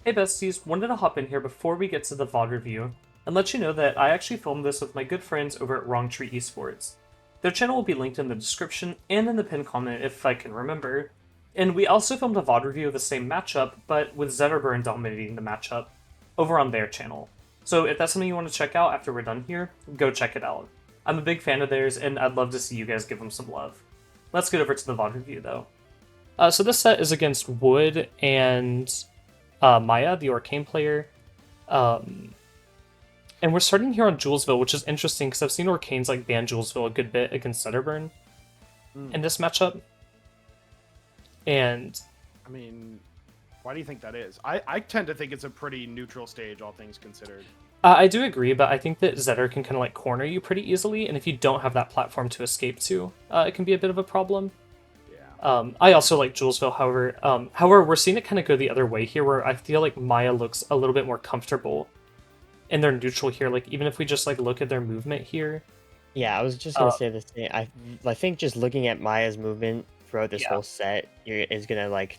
Hey besties, wanted to hop in here before we get to the VOD review and let you know that I actually filmed this with my good friends over at Wrong Tree Esports. Their channel will be linked in the description and in the pinned comment if I can remember. And we also filmed a VOD review of the same matchup, but with Zetterburn dominating the matchup, over on their channel. So if that's something you want to check out after we're done here, go check it out. I'm a big fan of theirs, and I'd love to see you guys give them some love. Let's get over to the VOD review though. So this set is against Wood and Maya, the Orcane player. Um, and we're starting here on Julesville, which is interesting because I've seen Orcane's like ban Julesville a good bit against Zetterburn in this matchup. And I mean, why do you think that is? I tend to think it's a pretty neutral stage, all things considered. I do agree, but I think that Zetter can kind of like corner you pretty easily, and if you don't have that platform to escape to, it can be a bit of a problem. I also like Julesville, however, we're seeing it kind of go the other way here, where I feel like Maya looks a little bit more comfortable in their neutral here. Like, even if we just like look at their movement here. Yeah, I was just gonna say the same. I think just looking at Maya's movement throughout this whole set is gonna like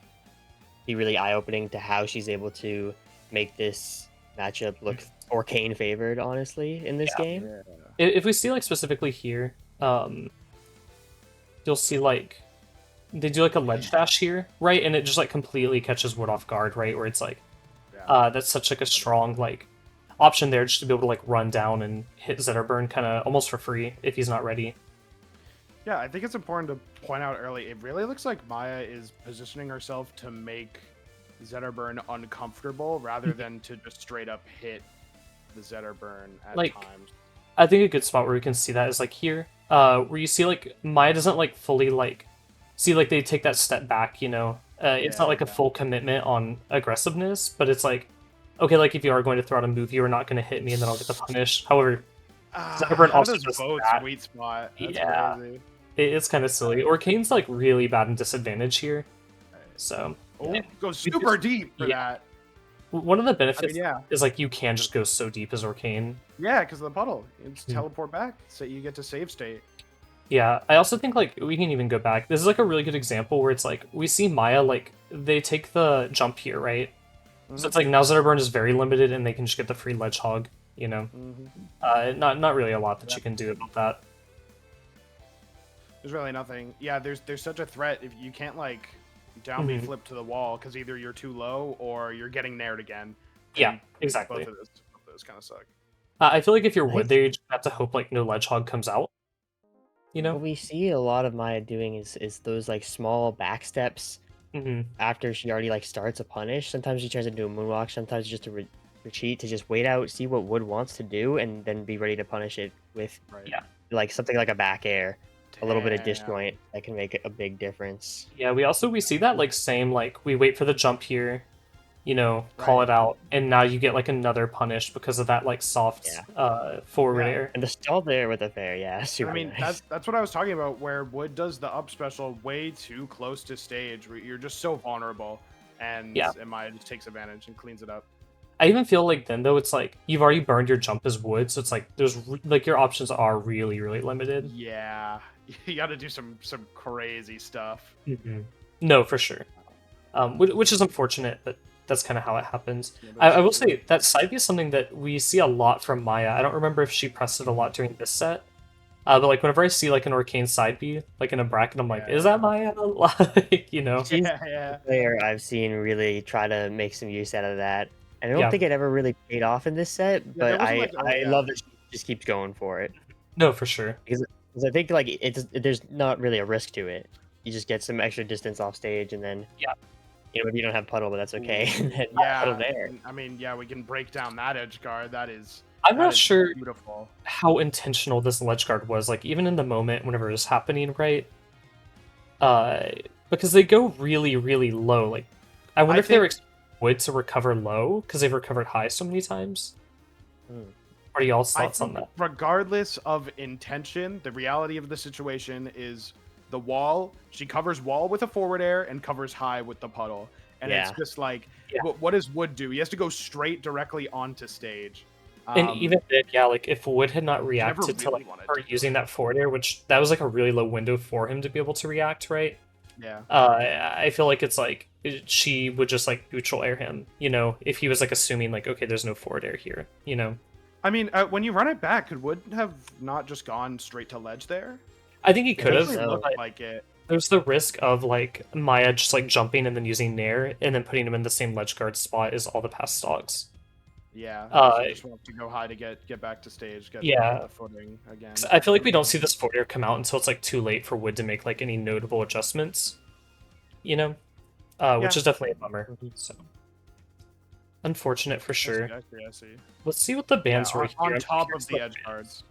be really eye-opening to how she's able to make this matchup look Orcane favored, honestly, in this game. Yeah. If we see like specifically here, you'll see like they do like a ledge dash here, right? And it just like completely catches Wood off guard, right? Where it's like, that's such like a strong like option there just to be able to like run down and hit Zetterburn kind of almost for free if he's not ready. Yeah, I think it's important to point out early, it really looks like Maya is positioning herself to make Zetterburn uncomfortable rather than to just straight up hit the Zetterburn at like, times. I think a good spot where we can see that is like here, where you see like Maya doesn't like fully like see like they take that step back, you know. It's not like a full commitment on aggressiveness, but it's like, okay, like if you are going to throw out a move, you are not going to hit me and then I'll get the punish. However, Zetterburn also does both that. sweet spot. That's crazy. It's kind of silly. Orcane's like really bad in disadvantage here, so goes super deep for that. One of the benefits is like you can just go so deep as Orcane. Yeah, because of the puddle. You just teleport back, so you get to save state. Yeah, I also think like we can even go back. This is like a really good example where it's like we see Maya like they take the jump here, right? So it's like now Zetterburn is very limited and they can just get the free ledge hog, you know. Not really a lot that you can do about that. There's really nothing. Yeah, there's such a threat if you can't like down B flip to the wall because either you're too low or you're getting nared again. Yeah, exactly. Both of those kind of suck. I feel like if you're Wood there, you just have to hope like no ledge hog comes out. You know, what we see a lot of Maya doing is those like small back steps after she already like starts a punish. Sometimes she tries to do a moonwalk. Sometimes just to retreat to just wait out, see what Wood wants to do, and then be ready to punish it with like something like a back air. A little bit of disjoint that can make a big difference. Yeah, we see that like same like we wait for the jump here, you know, call it out, and now you get like another punish because of that like soft forward air. And the stall there with the fair, super I mean, nice. that's what I was talking about, where Wood does the up special way too close to stage, where you're just so vulnerable, and Maya just takes advantage and cleans it up. I even feel like then though it's like you've already burned your jump as Wood, so it's like there's like your options are really limited. Yeah, you got to do some crazy stuff. No, for sure. Which is unfortunate, but that's kind of how it happens. I will say that side B is something that we see a lot from Maya. I don't remember if she pressed it a lot during this set, but like whenever I see like an Orcane side B like in a bracket, I'm like, is that Maya? Like, you know, she's a player I've seen really try to make some use out of that. And I don't think it ever really paid off in this set, but I love that she just keeps going for it. No, for sure. Because I think like there's not really a risk to it. You just get some extra distance off stage, and then you know, if you don't have puddle, but that's okay. And then puddle there. I mean, we can break down that edge guard. I'm not sure beautiful. How intentional this ledge guard was. Like even in the moment, whenever it was happening, right? Because they go really low. Like I wonder if they were Wood to recover low because they've recovered high so many times. What are y'all's thoughts on that? Regardless of intention, the reality of the situation is the wall. She covers wall with a forward air and covers high with the puddle, and it's just like, what does Wood do? He has to go straight directly onto stage. And even then, like if Wood had not reacted to like her using that forward air, which that was like a really low window for him to be able to react, right? Yeah. I feel like it's like she would just like neutral air him, if he was like assuming like, okay, there's no forward air here, I mean, when you run it back, could Wood have not just gone straight to ledge there? I think he could have. It looked like it. There's the risk of like Maya just like jumping and then using Nair and then putting him in the same ledge guard spot as all the past dogs. Yeah, so just want to go high to get back to stage, get the footing again. I feel like we don't see this forward air come out until it's like too late for Wood to make like any notable adjustments, which is definitely a bummer. So unfortunate for sure. I see. Let's see what the bans were here. On top of the edge guards.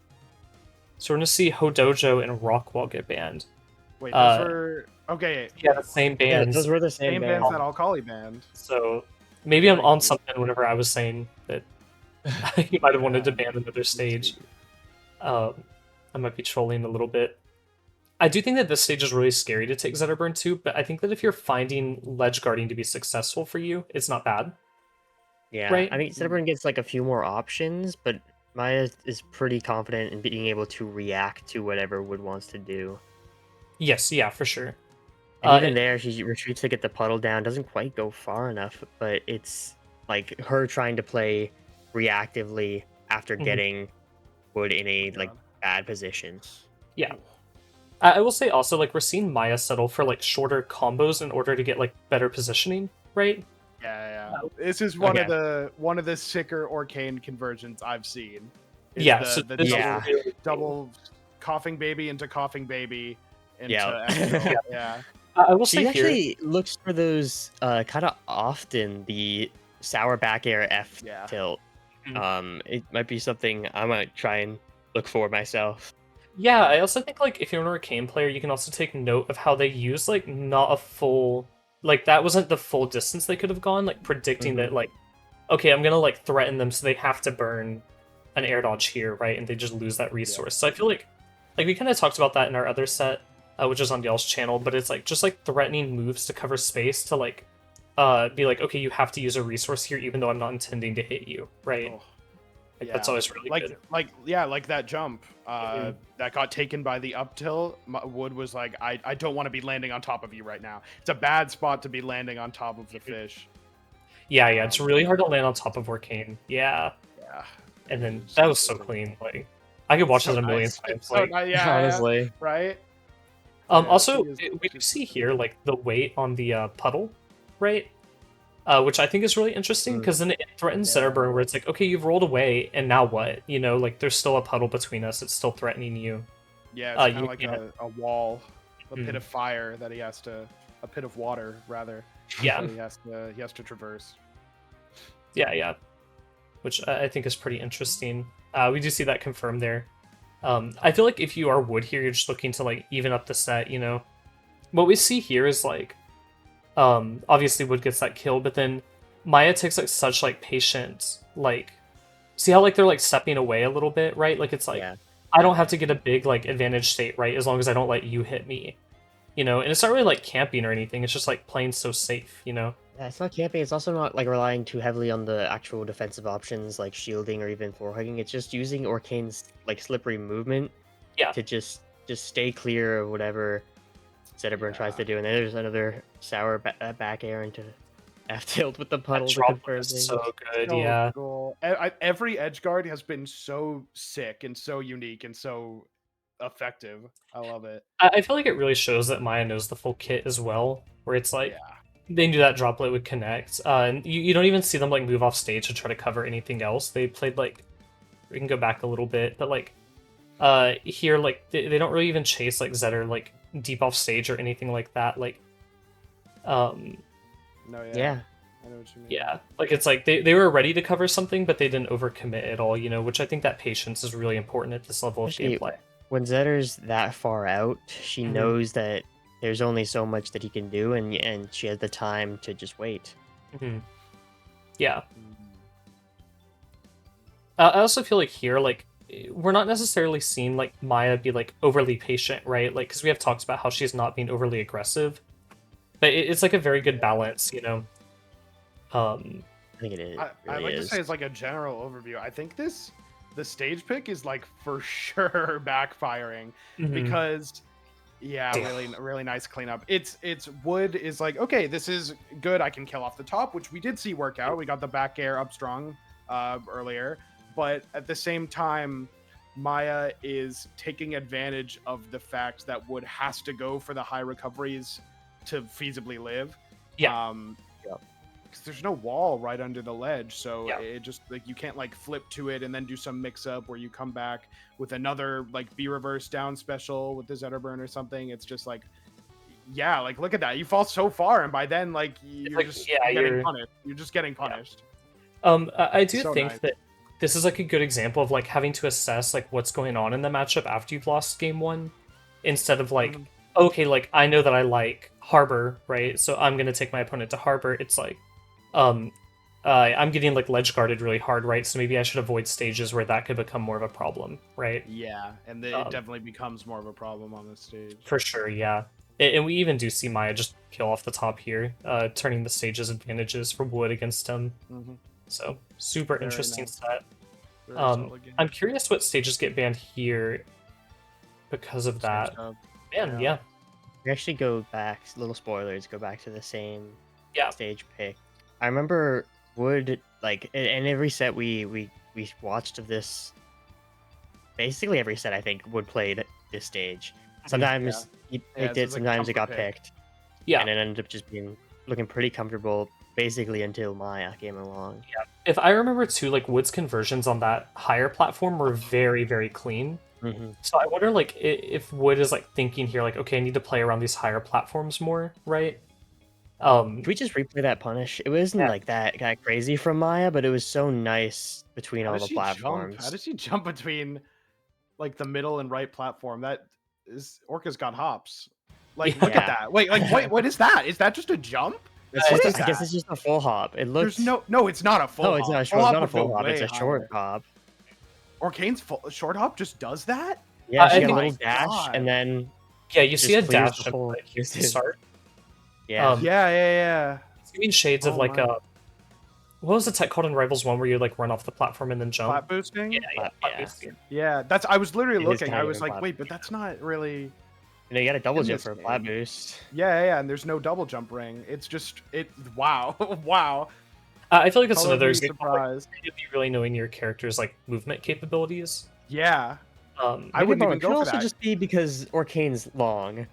So we're gonna see Hodojo and Rockwall get banned. Wait, those were okay. Yeah, the same bands. Yeah, those were the same bands that Alkali banned. So maybe I'm on something whenever I was saying that he might have wanted to ban another stage. I might be trolling a little bit. I do think that this stage is really scary to take Zetterburn too, but I think that if you're finding ledge guarding to be successful for you, it's not bad. Yeah, right? I mean, Zetterburn gets like a few more options, but Maya is pretty confident in being able to react to whatever Wood wants to do. Yes, yeah, for sure. And even there, she retreats to get the puddle down. Doesn't quite go far enough, but it's like her trying to play reactively after getting Wood in a like bad position. Yeah. I will say also, like, we're seeing Maya settle for like shorter combos in order to get like better positioning, right? Yeah. This is one of the sicker Orcane conversions I've seen. Double coughing baby into coughing baby. Yeah. I will say she actually looks for those kind of often, the sour back air F tilt. It might be something I might try and look for myself. Yeah, I also think like if you're an Orcane player, you can also take note of how they use like not a full, like that wasn't the full distance they could have gone, like predicting that like, okay, I'm gonna like threaten them so they have to burn an air dodge here, right? And they just lose that resource. So I feel like we kind of talked about that in our other set, which is on y'all's channel, but it's like just like threatening moves to cover space to like be like, okay, you have to use a resource here even though I'm not intending to hit you, right? That's always really good. Like that jump that got taken by the up tilt. Wood was like, I don't want to be landing on top of you right now. It's a bad spot to be landing on top of the fish. Yeah, it's really hard to land on top And then that was so clean. Like I could watch that a million times. Honestly, right? Also, we do see here like the weight on the puddle, right? Which I think is really interesting because then it threatens Zetterburn, where it's like, okay, you've rolled away, and now what? Like there's still a puddle between us. It's still threatening you. Yeah, it's kind of like a wall, a pit of fire that a pit of water rather. Yeah, he has to traverse. Yeah, which I think is pretty interesting. We do see that confirmed there. I feel like if you are Wood here, you're just looking to like even up the set. What we see here is like. Obviously Wood gets that kill, but then Maya takes like such like patient, like see how like they're like stepping away a little bit, right? Like it's like I don't have to get a big like advantage state, right? As long as I don't let you hit me. And it's not really like camping or anything, it's just like playing so safe, Yeah, it's not camping, it's also not like relying too heavily on the actual defensive options like shielding or even forehugging. It's just using Orcane's like slippery movement to just stay clear of whatever Zetterburn tries to do, and then there's another sour back air into F tilt with the puddle to confirm things. So good, cool. Every edge guard has been so sick and so unique and so effective. I love it. I feel like it really shows that Maya knows the full kit as well, where it's like they knew that droplet would connect, and you don't even see them like move off stage to try to cover anything else. They played like we can go back a little bit, but like here like they don't really even chase like Zetter like deep off stage or anything like that. Like I know what you mean. Like it's like they were ready to cover something, but they didn't overcommit at all, which I think that patience is really important at this level of gameplay. When Zetter's that far out, she knows that there's only so much that he can do, and she has the time to just wait. I also feel like here like we're not necessarily seeing like Maya be like overly patient, right? Like because we have talked about how she's not being overly aggressive, but it's like a very good balance, I think it is. I'd like to say it's like a general overview. I think the stage pick is like for sure backfiring because Yeah, Damn. really nice cleanup. It's Wood is like, okay, this is good. I can kill off the top, which we did see work out. We got the back air up strong earlier, but at the same time, Maya is taking advantage of the fact that Wood has to go for the high recoveries to feasibly live. Yeah. Because there's no wall right under the ledge, so Yeah. it just like you can't like flip to it and then do some mix up where you come back with another like B reverse down special with the Zetterburn or something. It's just like, yeah, like look at that, you fall so far, and by then like you're like, just yeah, getting punished. You're just getting punished. I do So think nice. that this is like a good example of like having to assess like what's going on in the matchup after you've lost game one, instead of like, okay, like I know that I like Harbor, right? So I'm gonna take my opponent to Harbor. It's like, I'm getting like ledge guarded really hard, right? So maybe I should avoid stages where that could become more of a problem, right? Yeah, and it definitely becomes more of a problem on the stage. For sure, yeah. And we even do see Maya just kill off the top here, turning the stage's advantages for Wood against him. So super Very interesting nice. set. Very solid game. I'm curious what stages get banned here because of that. Man, yeah. We actually go back, little spoilers, go back to the same Yeah. stage pick. I remember Wood, like, in every set we watched of this, basically every set I think Wood played this stage. Sometimes he picked it, sometimes it got picked. Yeah. And it ended up just being looking pretty comfortable basically until Maya came along. Yeah. If I remember too, like Wood's conversions on that higher platform were very, very clean. So I wonder like if Wood is like thinking here, like, okay, I need to play around these higher platforms more, right? Should we just replay that punish? It wasn't like that crazy from Maya, but it was so nice between all the platforms. How does she jump between like the middle and right platform? That is, Orca's got hops. Like, look at that. Wait, like, what is that? Is that just a jump? I guess it's just a full hop. It looks. There's no, it's not a full hop. No, it's not a full hop. It's a short hop. Orcane's short hop just does that? Yeah, she got a little dash, and then you see a dash start. Yeah. It's giving shades of like a. What was the tech called in Rivals 1 where you like run off the platform and then jump? Flat boosting? Yeah, that's. I was literally looking. I was like, wait, but that's not really. You know, you got a double jump for a flat boost. Yeah, and there's no double jump ring. It's just wow, wow. I feel like it's another example of really knowing your character's like movement capabilities. Yeah. I wouldn't even go for that. It could also just be because Orcane's long.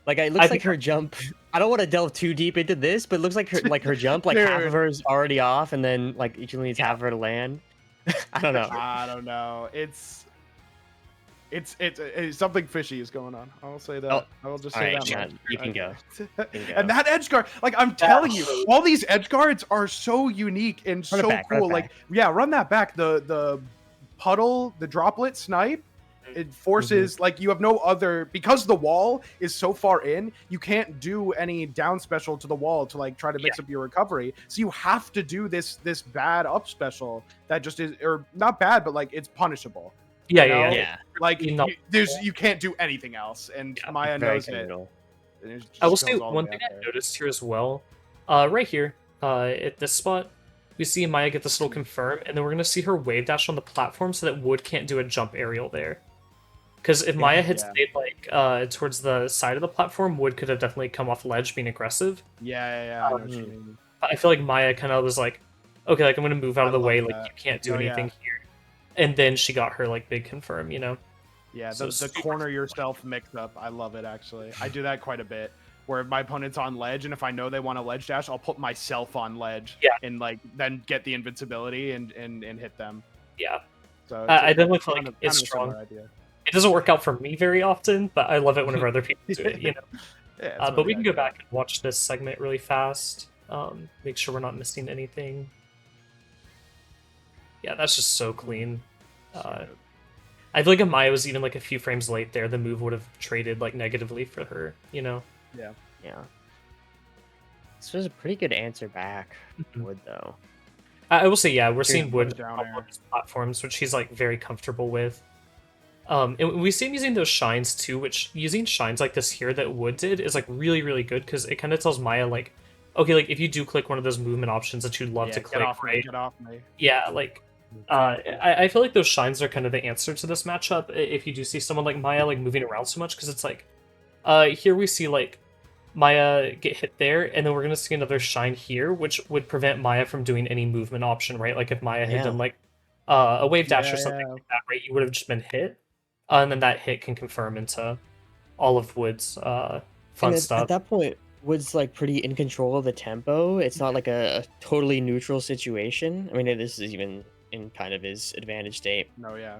Like it looks like her jump. I don't want to delve too deep into this, but it looks like her jump, like half of her is already off, and then like each needs half of her to land. I don't know. It's something fishy is going on. I'll say that. I will just say that much. You can go. And that edge guard, like I'm telling you, all these edge guards are so unique and so cool. Like, run that back. The puddle, the droplet snipe, it forces like you have no other, because the wall is so far in, you can't do any down special to the wall to like try to mix up your recovery. So you have to do this bad up special that just is, or not bad, but like it's punishable. Yeah. Like you can't do anything else, and Maya knows it. I will say one thing I noticed here as well. Right here, at this spot, we see Maya get this little confirm, and then we're gonna see her wave dash on the platform so that Wood can't do a jump aerial there. Because if Maya had stayed like towards the side of the platform, Wood could have definitely come off ledge being aggressive. Yeah. I know what you mean. I feel like Maya kind of was like, okay, like I'm gonna move out of the way, like you can't do anything here. And then she got her like big confirm, you know. Yeah, the corner yourself mix up. I love it actually. I do that quite a bit. Where my opponent's on ledge, and if I know they want a ledge dash, I'll put myself on ledge. And like then get the invincibility and hit them. Yeah. So I definitely feel like it's strong. It doesn't work out for me very often, but I love it whenever other people do it, you know. But we can go back and watch this segment really fast. Make sure we're not missing anything. Yeah, that's just so clean. I feel like if Maya was even like a few frames late there, the move would have traded like negatively for her, you know? Yeah. This was a pretty good answer back. Wood though. I will say, we're seeing Wood on these platforms, which he's like very comfortable with. And we see him using those shines too, which using shines like this here that Wood did is like really, really good because it kind of tells Maya like, okay, like if you do click one of those movement options that you'd love to click, get off me. Yeah, like I feel like those shines are kind of the answer to this matchup if you do see someone like Maya like moving around so much, because it's like, Here we see like Maya get hit there, and then we're gonna see another shine here, which would prevent Maya from doing any movement option, right? Like if Maya had done like a wave dash or something like that, right? You would have just been hit, and then that hit can confirm into all of Wood's fun stuff. At that point, Wood's like pretty in control of the tempo. It's not like a totally neutral situation. I mean, this is even in kind of his advantage state. No, yeah.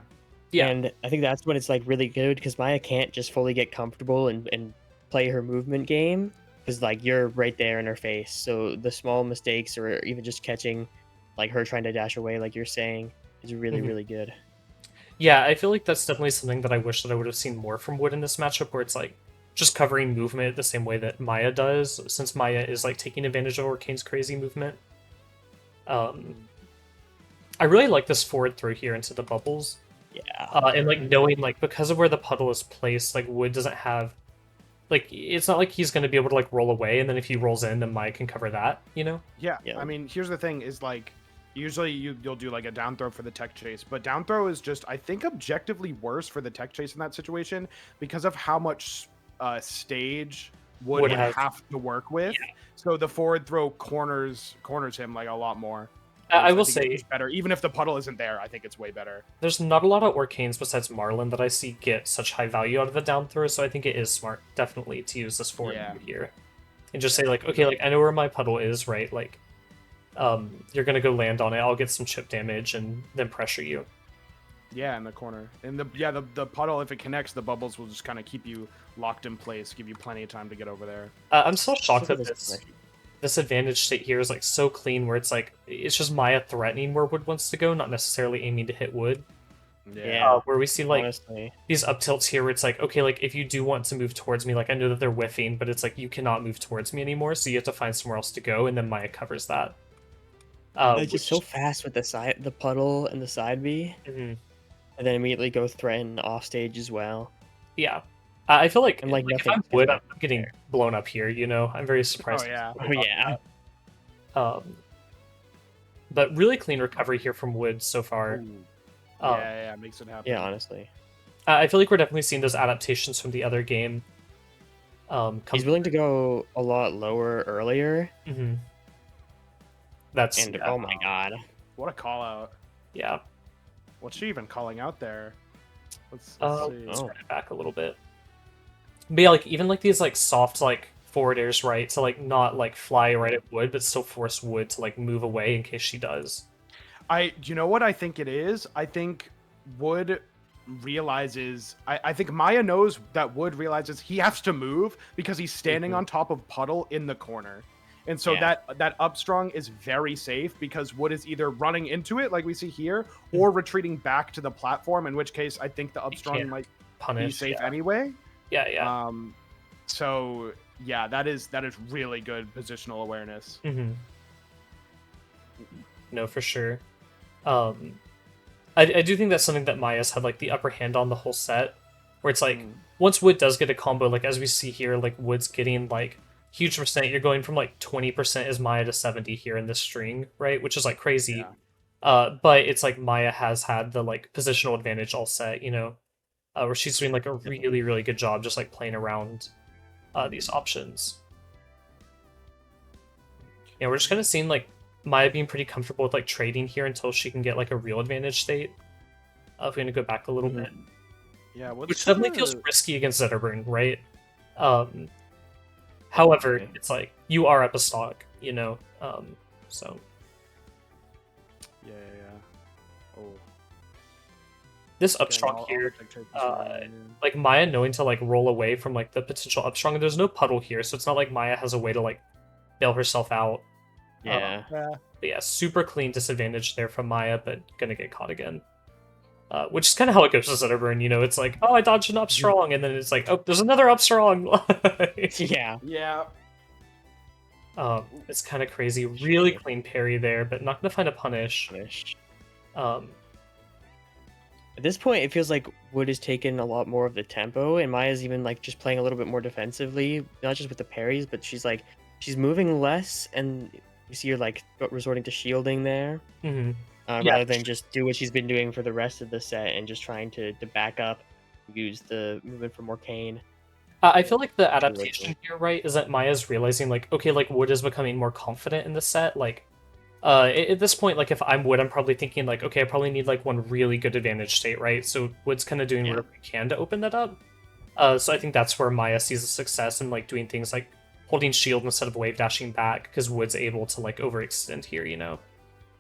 Yeah. And I think that's when it's like really good because Maya can't just fully get comfortable and play her movement game because like you're right there in her face. So the small mistakes or even just catching like her trying to dash away, like you're saying, is really, really good. Yeah, I feel like that's definitely something that I wish that I would have seen more from Wood in this matchup, where it's like just covering movement the same way that Maya does, since Maya is like taking advantage of Orcane's crazy movement. I really like this forward throw here into the bubbles. Yeah. And like knowing like because of where the puddle is placed, like Wood doesn't have like it's not like he's going to be able to like roll away, and then if he rolls in, then Maya can cover that, you know? Yeah. I mean, here's the thing: is like usually you'll do like a down throw for the tech chase, but down throw is just I think objectively worse for the tech chase in that situation because of how much stage Wood would have to work with. Yeah. So the forward throw corners him like a lot more. I will say it's better, even if the puddle isn't there. I think it's way better. There's not a lot of Orcanes besides Marlin that I see get such high value out of the down throw, so I think it is smart, definitely, to use this forward here, and just say like, okay, like I know where my puddle is, right? Like, you're gonna go land on it. I'll get some chip damage and then pressure you. Yeah, in the corner, and the puddle, if it connects, the bubbles will just kind of keep you locked in place, give you plenty of time to get over there. I'm so shocked that this advantage state here is like so clean, where it's like it's just Maya threatening where Wood wants to go, not necessarily aiming to hit Wood. Yeah. Where we see like these up tilts here, where it's like, okay, like if you do want to move towards me, like I know that they're whiffing, but it's like you cannot move towards me anymore, so you have to find somewhere else to go, and then Maya covers that. They're just so fast with the puddle and the side B, and then immediately go threaten off stage as well. Yeah. I feel like, and like if I'm Wood, I'm getting blown up here, you know? I'm very surprised. Oh, yeah. But really clean recovery here from Wood so far. Yeah, makes it happen. Yeah, honestly. I feel like we're definitely seeing those adaptations from the other game. He's willing to go a lot lower earlier. That's... oh my god. What a call out. Yeah. What's she even calling out there? Let's see. Let's run it back a little bit. But yeah, like even like these like soft like forward airs, right? To like not like fly right at Wood, but still force Wood to like move away in case she does. You know what I think it is? I think Wood realizes I think Maya knows that Wood realizes he has to move because he's standing on top of puddle in the corner. And so that up strong is very safe because Wood is either running into it like we see here or retreating back to the platform, in which case I think the up strong might be safe anyway. Yeah. So yeah, that is really good positional awareness. No, for sure. I do think that's something that Maya's had like the upper hand on the whole set, where it's like once Wood does get a combo, like as we see here, like Wood's getting like huge percent. You're going from like 20% as Maya to 70 here in this string, right? Which is like crazy. But it's like Maya has had the like positional advantage all set, you know, where she's doing like a really, really good job just like playing around these options. Yeah, we're just kind of seeing like Maya being pretty comfortable with like trading here until she can get like a real advantage state. If we're gonna go back a little bit. Yeah, which definitely feels risky against Zetterburn, right? However, it's like you are up a stock, you know. So yeah. Oh, this up strong here, like Maya knowing to like roll away from like the potential up strong, and there's no puddle here, so it's not like Maya has a way to like bail herself out. But yeah, super clean disadvantage there from Maya, but gonna get caught again. Which is kind of how it goes to Zetterburn, you know, it's like, oh, I dodged an up strong, and then it's like, oh, there's another up strong. Yeah. It's kind of crazy. Really clean parry there, but not gonna find a punish. At this point, it feels like Wood has taken a lot more of the tempo, and Maya's even like just playing a little bit more defensively, not just with the parries, but she's moving less, and you see her like resorting to shielding there. Rather than just do what she's been doing for the rest of the set and just trying to back up, use the movement from Orcane. I feel like the adaptation here, right, is that Maya's realizing, like, okay, like, Wood is becoming more confident in the set. Like, at this point, like, if I'm Wood, I'm probably thinking, like, okay, I probably need, like, one really good advantage state, right? So Wood's kind of doing whatever he can to open that up. So I think that's where Maya sees a success in, like, doing things like holding shield instead of wave dashing back, because Wood's able to, like, overextend here, you know?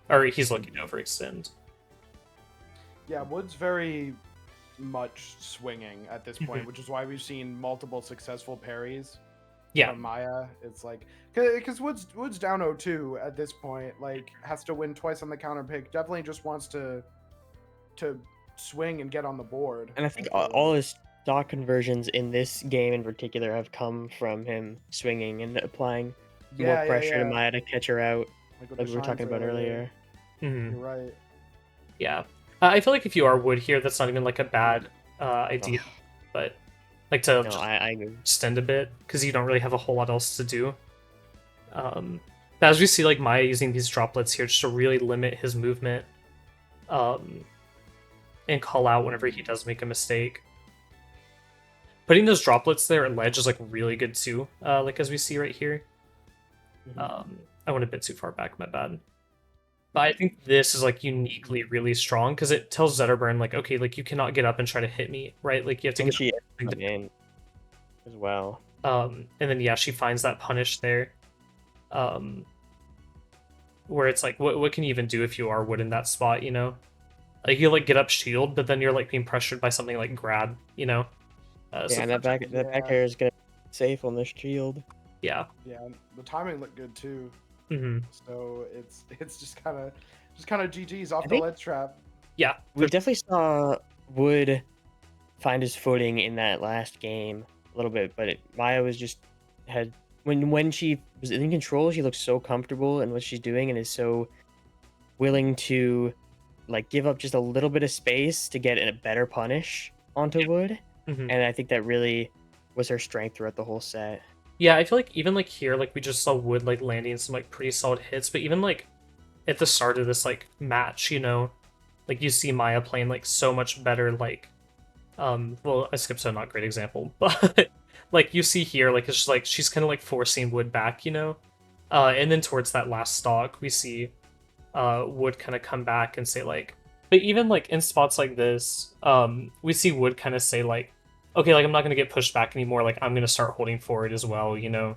Or he's looking to overextend. Yeah, Wood's very much swinging at this point, which is why we've seen multiple successful parries. From Maya, it's like because Wood's down 0-2 at this point, like has to win twice on the counter pick. Definitely just wants to swing and get on the board. And I think all his stock conversions in this game in particular have come from him swinging and applying more pressure to Maya to catch her out, like we were talking about earlier. You're right. Yeah. I feel like if you are Wood here, that's not even like a bad idea, but like to I extend a bit because you don't really have a whole lot else to do. But as we see, like Maya using these droplets here just to really limit his movement, and call out whenever he does make a mistake. Putting those droplets there at ledge is like really good too. Like as we see right here. I went a bit too far back, my bad. But I think this is like uniquely really strong because it tells Zetterburn like, okay, like you cannot get up and try to hit me, right? Like you have to get in as well. And then yeah, she finds that punish there. Where it's like, what can you even do if you are Wood in that spot, you know? Like you like get up shield, but then you're like being pressured by something like grab, you know? So and that back air is gonna be safe on this shield. Yeah. Yeah, the timing looked good too. Mm-hmm. So it's just kind of GG's off the ledge trap. Yeah, we definitely saw Wood find his footing in that last game a little bit, but Maya was just when she was in control, she looked so comfortable in what she's doing and is so willing to like give up just a little bit of space to get a better punish onto Wood, and I think that really was her strength throughout the whole set. Yeah, I feel like even like here, like we just saw Wood like landing some like pretty solid hits, but even like at the start of this like match, you know, like you see Maya playing like so much better, like well, I skipped, so not a great example, but like you see here, like it's just like she's kind of like forcing Wood back, you know, and then towards that last stock, we see Wood kind of come back and say like, but even like in spots like this, we see Wood kind of say like, okay, like I'm not gonna get pushed back anymore, like I'm gonna start holding forward as well, you know,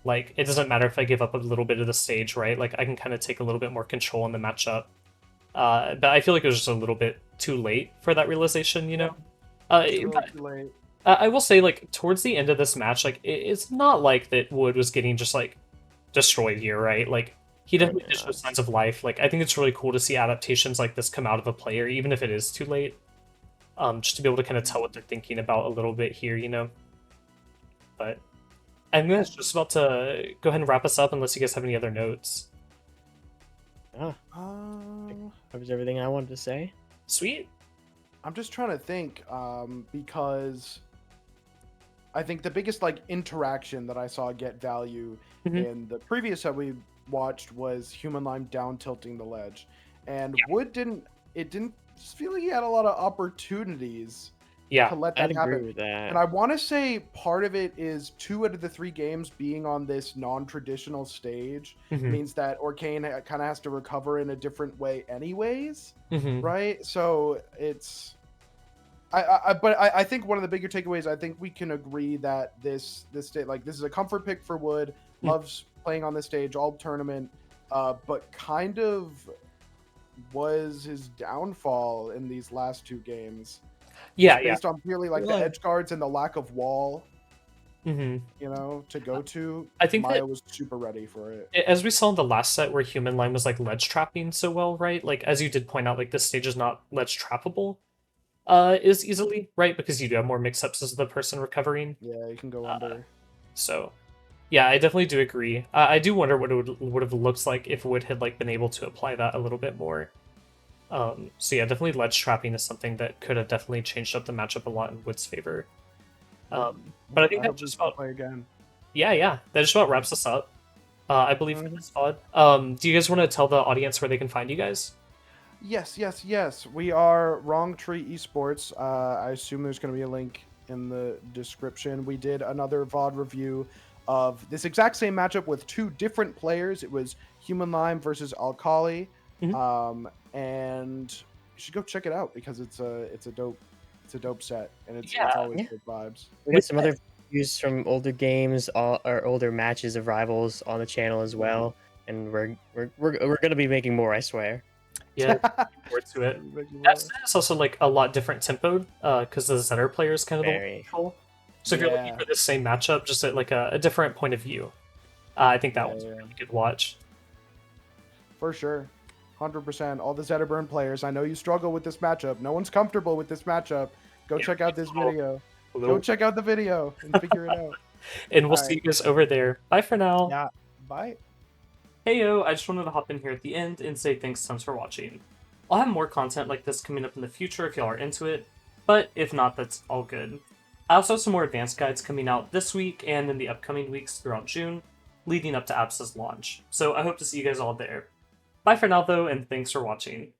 like it doesn't matter if I give up a little bit of the stage, right? Like I can kind of take a little bit more control in the matchup. But I feel like it was just a little bit too late for that realization, you know. Too late. I will say, like towards the end of this match, like it's not like that Wood was getting just like destroyed here, right? Like he definitely did show signs of life. Like I think it's really cool to see adaptations like this come out of a player, even if it is too late. Just to be able to kind of tell what they're thinking about a little bit here, you know. But I'm just about to go ahead and wrap us up, unless you guys have any other notes. That was everything I wanted to say. Sweet. I'm just trying to think, because I think the biggest like interaction that I saw get value in the previous set we watched was Human Lime down tilting the ledge, and Wood didn't feel like he had a lot of opportunities to let that happen. Agree with that. And I want to say part of it is 2 out of the 3 games being on this non-traditional stage means that Orcane kind of has to recover in a different way anyways, right? So it's but I think one of the bigger takeaways, I think we can agree that this stage, like this is a comfort pick for Wood, loves playing on this stage all tournament, but kind of was his downfall in these last 2 games. Based on purely like the edge guards and the lack of wall, you know, to go to. I think Maya was super ready for it. As we saw in the last set where Human Lime was like ledge trapping so well, right? Like as you did point out, like this stage is not ledge trappable is easily, right? Because you do have more mix-ups as the person recovering. Yeah, you can go under. So yeah, I definitely do agree. I do wonder what it would have looked like if Wood had like been able to apply that a little bit more. So yeah, definitely ledge trapping is something that could have definitely changed up the matchup a lot in Wood's favor. But I think that just about play again. Yeah, that just about wraps us up. I believe for this VOD. Do you guys want to tell the audience where they can find you guys? Yes. We are Wrong Tree Esports. I assume there's going to be a link in the description. We did another VOD review of this exact same matchup with 2 different players. It was Human Lime versus Alkali. And you should go check it out because it's a dope set, and it's always good vibes. We got some other views from older games or older matches of rivals on the channel as well, and we're gonna be making more, I swear. Yeah, looking forward to it. That's also like a lot different tempoed, because the Zetter player is kind of the control. So if you're looking for the same matchup, just at like a different point of view, I think that one's a really good watch. For sure. 100%. All the Zetterburn players, I know you struggle with this matchup. No one's comfortable with this matchup. Go check out this video. Go check out the video and figure it out. And we'll see you guys over there. Bye for now. Yeah, bye. Hey yo, I just wanted to hop in here at the end and say thanks tons for watching. I'll have more content like this coming up in the future if y'all are into it, but if not, that's all good. I also have some more advanced guides coming out this week and in the upcoming weeks throughout June, leading up to APS's launch, so I hope to see you guys all there. Bye for now though, and thanks for watching.